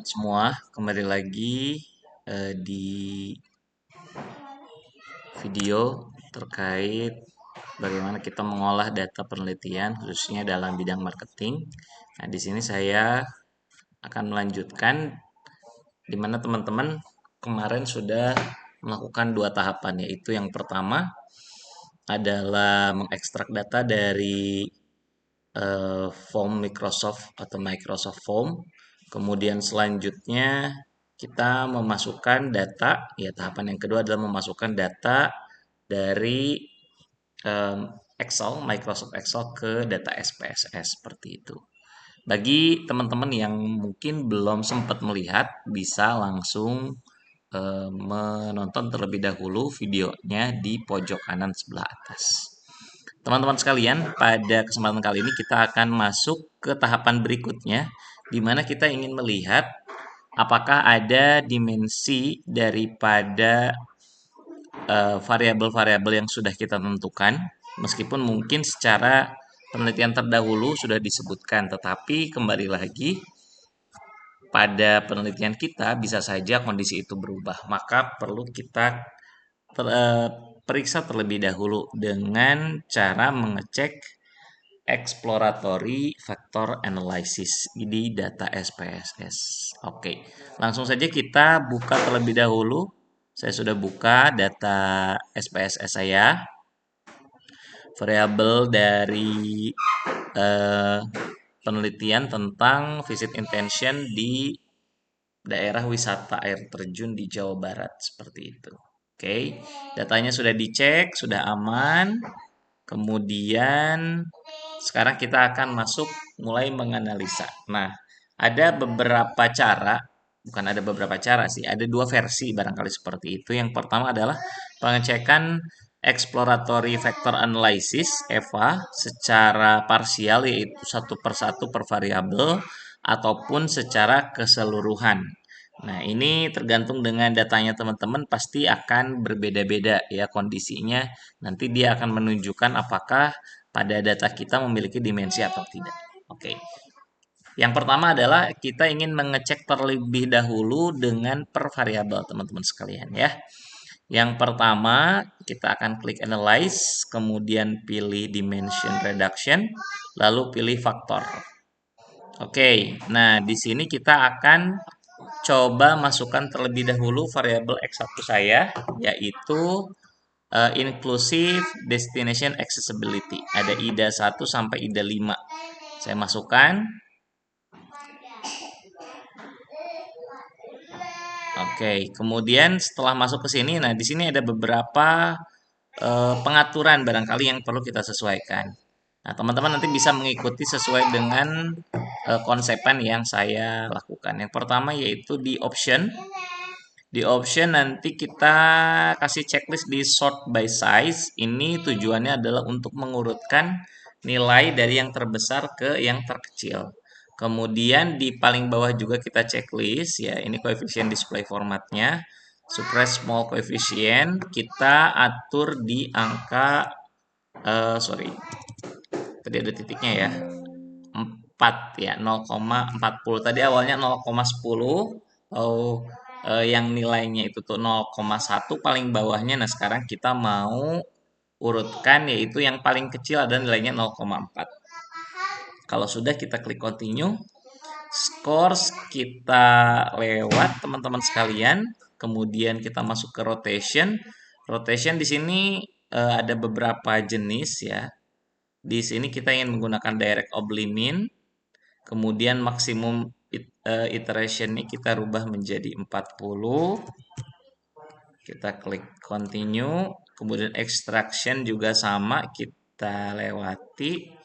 semua, kembali lagi di video terkait bagaimana kita mengolah data penelitian khususnya dalam bidang marketing. Nah, di sini saya akan melanjutkan di mana teman-teman kemarin sudah melakukan dua tahapan, yaitu yang pertama adalah mengekstrak data dari form Microsoft atau Microsoft Form. Kemudian selanjutnya kita memasukkan data, ya tahapan yang kedua adalah memasukkan data dari Excel, Microsoft Excel ke data SPSS seperti itu. Bagi teman-teman yang mungkin belum sempat melihat, bisa langsung menonton terlebih dahulu videonya di pojok kanan sebelah atas. Teman-teman sekalian, pada kesempatan kali ini kita akan masuk ke tahapan berikutnya, di mana kita ingin melihat apakah ada dimensi daripada variabel-variabel yang sudah kita tentukan, meskipun mungkin secara penelitian terdahulu sudah disebutkan, tetapi kembali lagi pada penelitian kita bisa saja kondisi itu berubah, maka perlu kita periksa terlebih dahulu dengan cara mengecek exploratory factor analysis di data SPSS. Oke, langsung saja kita buka terlebih dahulu. Saya sudah buka data SPSS saya. Variabel dari penelitian tentang visit intention di daerah wisata air terjun di Jawa Barat seperti itu. Oke, datanya sudah dicek, sudah aman. Kemudian sekarang kita akan masuk mulai menganalisa. Nah, ada beberapa cara, bukan ada beberapa cara sih, ada dua versi barangkali seperti itu. Yang pertama adalah pengecekan exploratory factor analysis (EVA) secara parsial, yaitu satu persatu per variabel ataupun secara keseluruhan. Nah, ini tergantung dengan datanya teman-teman, pasti akan berbeda-beda ya kondisinya. Nanti dia akan menunjukkan apakah pada data kita memiliki dimensi atau tidak. Oke. Yang pertama adalah kita ingin mengecek terlebih dahulu dengan per variabel teman-teman sekalian ya. Yang pertama kita akan klik analyze, kemudian pilih dimension reduction, lalu pilih faktor. Oke, nah di sini kita akan coba masukkan terlebih dahulu variabel X1 saya, yaitu inclusive destination accessibility. Ada IDA 1 sampai IDA 5. Saya masukkan. Oke, kemudian setelah masuk ke sini, nah di sini ada beberapa pengaturan barangkali yang perlu kita sesuaikan. Nah, teman-teman nanti bisa mengikuti sesuai dengan konsepan yang saya lakukan. Yang pertama yaitu di option. Di option nanti kita kasih checklist di sort by size. Ini tujuannya adalah untuk mengurutkan nilai dari yang terbesar ke yang terkecil. Kemudian di paling bawah juga kita checklist ya. Ini koefisien display formatnya. Suppress small coefficient kita atur di angka tadi ada titiknya ya. 4 ya, 0,40. Tadi awalnya 0,10. Yang nilainya itu tuh 0,1 paling bawahnya. Nah, sekarang kita mau urutkan yaitu yang paling kecil ada nilainya 0,4. Kalau sudah kita klik continue. Scores kita lewat teman-teman sekalian. Kemudian kita masuk ke rotation. Rotation di sini ada beberapa jenis ya. Di sini kita ingin menggunakan direct oblique mean. Kemudian maksimum iteration ini kita rubah menjadi 40. Kita klik continue. Kemudian extraction juga sama kita lewati.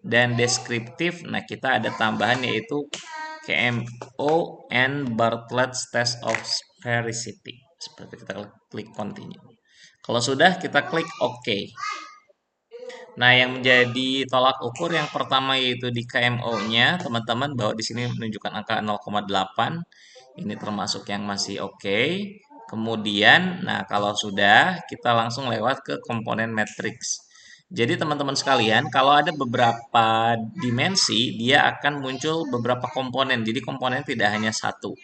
Dan deskriptif, nah kita ada tambahan yaitu KMO and Bartlett's test of sphericity. Seperti kita klik continue. Kalau sudah kita klik OK. Nah, yang menjadi tolak ukur yang pertama yaitu di KMO-nya, teman-teman, bahwa di sini menunjukkan angka 0,8. Ini termasuk yang masih oke. Kemudian, nah kalau sudah, kita langsung lewat ke komponen matriks. Jadi teman-teman sekalian, kalau ada beberapa dimensi, dia akan muncul beberapa komponen. Jadi komponen tidak hanya satu.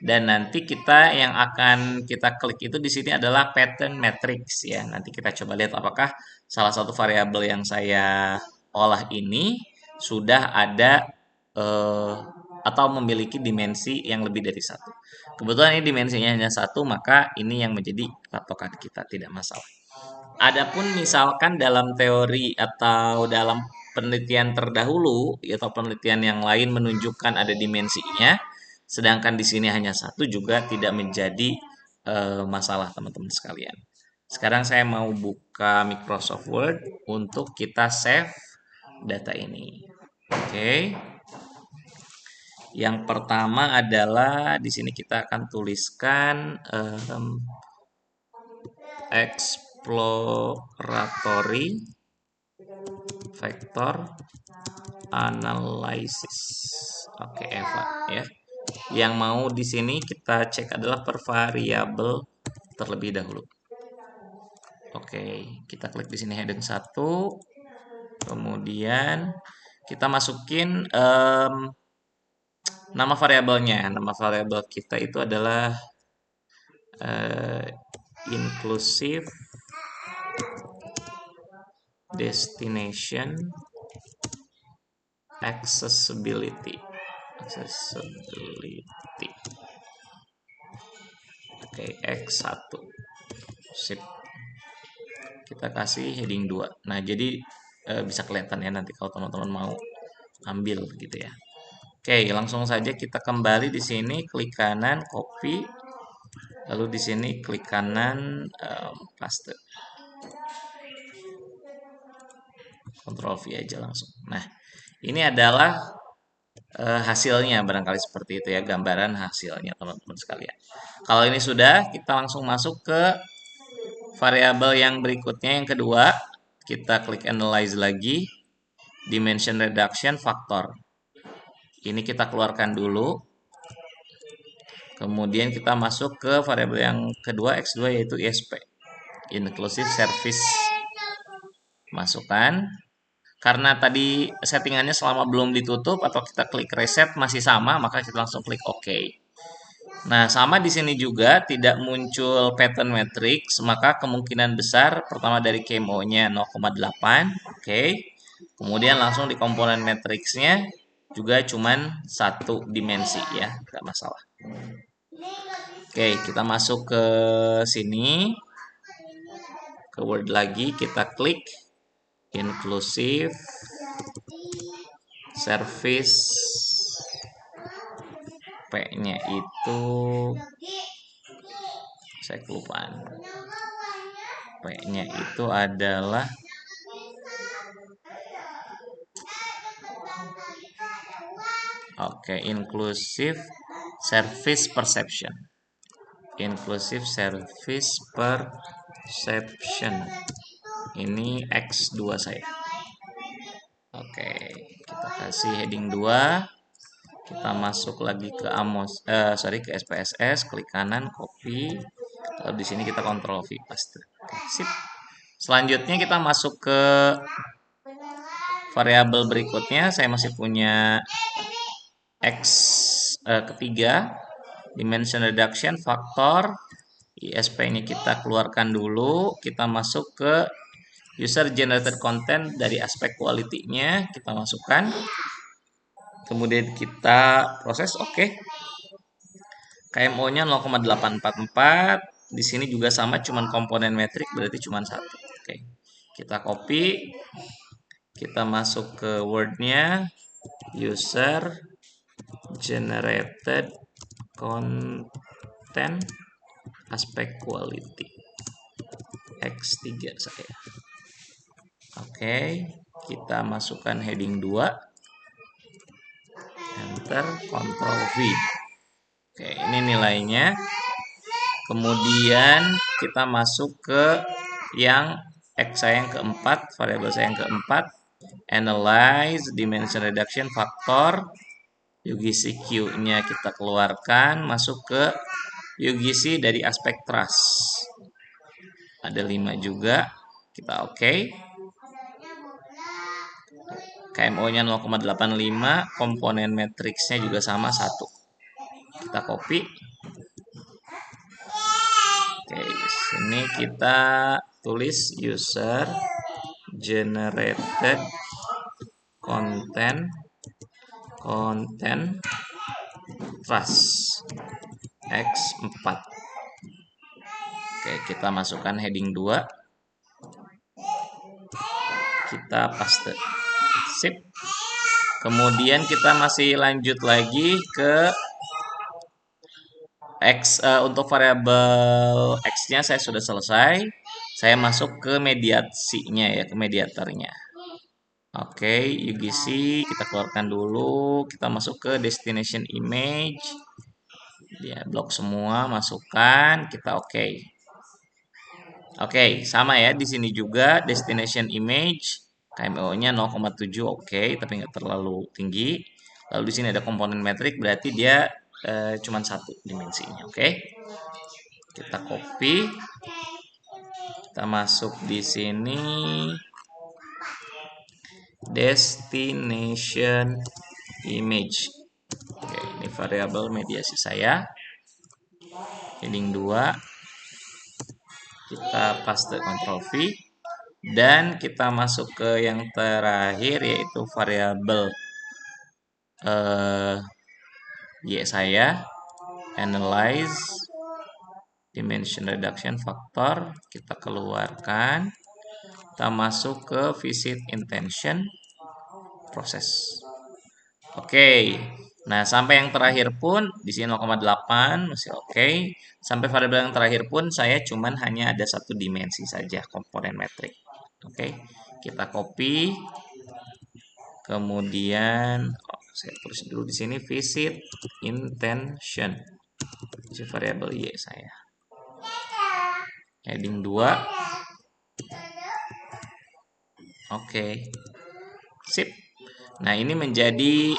Dan nanti kita yang akan kita klik itu di sini adalah pattern matrix ya. Nanti kita coba lihat apakah salah satu variabel yang saya olah ini sudah ada atau memiliki dimensi yang lebih dari satu. Kebetulan ini dimensinya hanya satu, maka ini yang menjadi patokan kita, tidak masalah. Adapun misalkan dalam teori atau dalam penelitian terdahulu atau penelitian yang lain menunjukkan ada dimensinya, sedangkan di sini hanya satu juga tidak menjadi masalah teman-teman sekalian. Sekarang saya mau buka Microsoft Word untuk kita save data ini. Oke. Yang pertama adalah di sini kita akan tuliskan exploratory vector analysis. Oke, Eva ya. Yang mau di sini kita cek adalah per variabel terlebih dahulu. Oke, kita klik di sini heading 1. Kemudian kita masukin nama variabelnya. Nama variabel kita itu adalah inclusive destination accessibility. Oke, X1. Sip. Kita kasih heading 2. Nah, jadi bisa kelihatan ya nanti kalau teman-teman mau ambil gitu ya. Oke, langsung saja kita kembali di sini, klik kanan, copy. Lalu di sini klik kanan, paste. Ctrl V aja langsung. Nah, ini adalah hasilnya, barangkali seperti itu ya, gambaran hasilnya teman-teman sekalian. Kalau ini sudah, kita langsung masuk ke variabel yang berikutnya, yang kedua. Kita klik analyze lagi, dimension reduction factor. Ini kita keluarkan dulu. Kemudian kita masuk ke variabel yang kedua, X2, yaitu ISP, inclusive service. Masukkan. Karena tadi settingannya selama belum ditutup atau kita klik reset masih sama, maka kita langsung klik OK. Nah, sama di sini juga tidak muncul pattern matrix, maka kemungkinan besar pertama dari KMO-nya 0,8, oke. Kemudian langsung di komponen matrixnya juga cuman satu dimensi ya, nggak masalah. Oke, kita masuk ke sini, ke Word lagi, kita klik inclusive service. P-nya itu saya kelupaan. P-nya itu adalah inclusive service perception. Inclusive service perception. Ini X2 saya. Oke, kita kasih heading 2. Kita masuk lagi ke ke SPSS, klik kanan, copy. Lalu di sini kita Ctrl V, paste. Sip. Selanjutnya kita masuk ke variabel berikutnya. Saya masih punya X ketiga, dimension reduction factor. ISP-nya kita keluarkan dulu. Kita masuk ke user generated content, dari aspek quality-nya kita masukkan. Kemudian kita proses, oke. KMO-nya 0,844. Di sini juga sama, cuman komponen metrik, berarti cuma satu. Oke. Kita copy. Kita masuk ke Word-nya, user generated content aspek quality. X3 saya. Oke, kita masukkan heading 2. Enter, Ctrl V. Oke, ini nilainya. Kemudian kita masuk ke yang X saya yang keempat, variabel saya yang keempat. Analyze dimension reduction factor. UGC Q-nya kita keluarkan, masuk ke UGC dari aspek trust. Ada 5 juga. Kita oke. KMO-nya 0,85, komponen matriksnya juga sama 1. Kita copy. Oke, di sini kita tulis user generated content trust X4. Oke, kita masukkan heading 2. Kita paste. Sip. Kemudian kita masih lanjut lagi ke X, untuk variabel X-nya saya sudah selesai. Saya masuk ke mediasinya ya, ke mediatornya. Oke, UGC kita keluarkan dulu. Kita masuk ke destination image. Dia blok semua, masukkan, kita oke. Oke, sama ya di sini juga destination image KMO-nya 0,7 oke, tapi nggak terlalu tinggi. Lalu di sini ada komponen metrik, berarti dia cuma satu dimensinya. Oke, kita copy, kita masuk di sini destination image. Oke, ini variabel mediasi saya. Heading 2. Kita paste Ctrl V. Dan kita masuk ke yang terakhir yaitu variabel Y saya. Analyze dimension reduction factor. Kita keluarkan. Kita masuk ke visit intention proses. Oke. Nah, sampai yang terakhir pun di sini 0,8 masih oke. Sampai variabel yang terakhir pun saya cuman hanya ada satu dimensi saja, komponen metrik. Oke, kita copy. Kemudian saya tulis dulu di sini visit intention. Si variabel Y saya. Heading 2. Oke. Sip. Nah, ini menjadi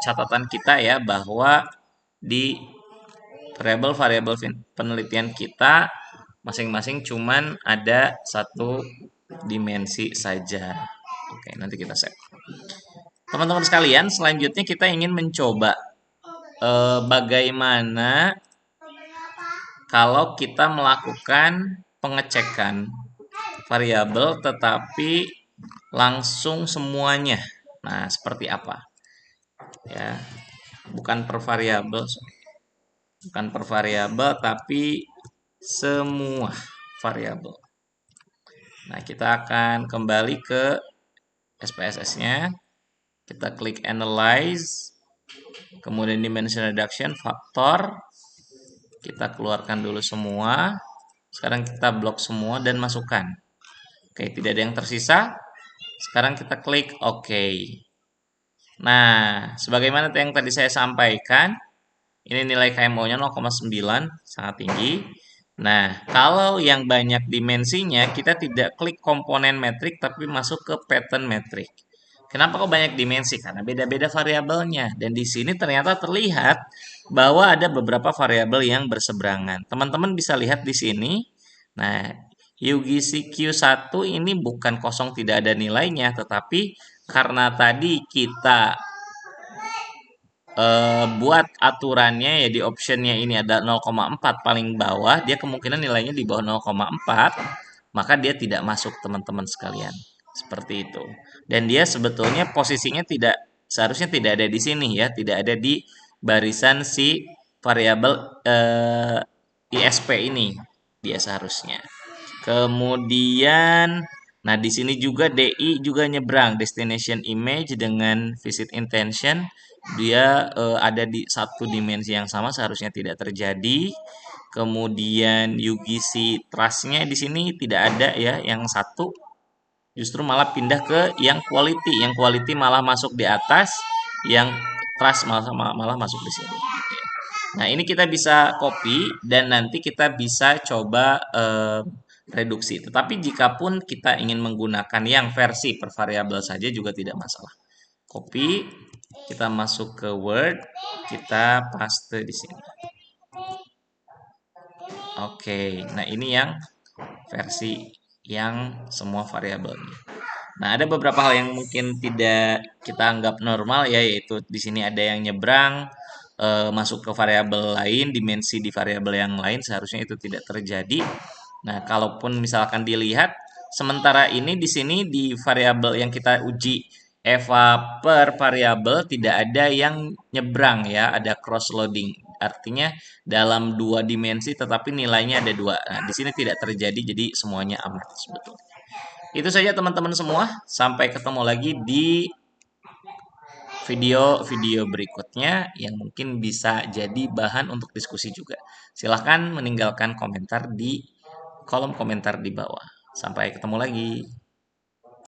catatan kita ya bahwa di variabel penelitian kita masing-masing cuman ada satu dimensi saja. Oke, nanti kita save. Teman-teman sekalian, selanjutnya kita ingin mencoba bagaimana kalau kita melakukan pengecekan variabel tetapi langsung semuanya. Nah, seperti apa? Ya, bukan per variabel, tapi semua variabel. Nah, kita akan kembali ke SPSS-nya. Kita klik analyze, kemudian dimension reduction factor. Kita keluarkan dulu semua. Sekarang kita blok semua dan masukkan. Oke, tidak ada yang tersisa. Sekarang kita klik OK. Nah, sebagaimana yang tadi saya sampaikan, ini nilai KMO-nya 0,9, sangat tinggi. Nah, kalau yang banyak dimensinya, kita tidak klik komponen metrik, tapi masuk ke pattern metrik. Kenapa kok banyak dimensi? Karena beda-beda variabelnya. Dan di sini ternyata terlihat bahwa ada beberapa variabel yang berseberangan. Teman-teman bisa lihat di sini. Nah, UGC Q1 ini bukan kosong tidak ada nilainya, tetapi karena tadi kita buat aturannya ya di optionnya ini ada 0,4 paling bawah, dia kemungkinan nilainya di bawah 0,4, maka dia tidak masuk teman-teman sekalian. Seperti itu. Dan dia sebetulnya posisinya seharusnya tidak ada di sini ya, tidak ada di barisan si variabel ISP ini. Dia seharusnya. Kemudian nah di sini juga DI juga nyebrang destination image dengan visit intention. Dia ada di satu dimensi yang sama, seharusnya tidak terjadi. Kemudian UGC trust-nya di sini tidak ada ya, yang satu justru malah pindah ke yang quality. Yang quality malah masuk di atas, yang trust malah masuk di sini. Nah, ini kita bisa copy dan nanti kita bisa coba reduksi. Tetapi jikapun kita ingin menggunakan yang versi per variabel saja juga tidak masalah. Copy, kita masuk ke Word, kita paste di sini. Oke, nah ini yang versi yang semua variabelnya. Nah, ada beberapa hal yang mungkin tidak kita anggap normal ya, yaitu di sini ada yang nyebrang, masuk ke variabel lain, dimensi di variabel yang lain, seharusnya itu tidak terjadi. Nah, kalaupun misalkan dilihat, sementara ini di sini di variabel yang kita uji eva per variabel tidak ada yang nyebrang ya, ada cross loading. Artinya dalam dua dimensi tetapi nilainya ada dua. Nah, di sini tidak terjadi, jadi semuanya aman sebetulnya. Itu saja teman-teman semua. Sampai ketemu lagi di video-video berikutnya yang mungkin bisa jadi bahan untuk diskusi juga. Silahkan meninggalkan komentar di kolom komentar di bawah. Sampai ketemu lagi.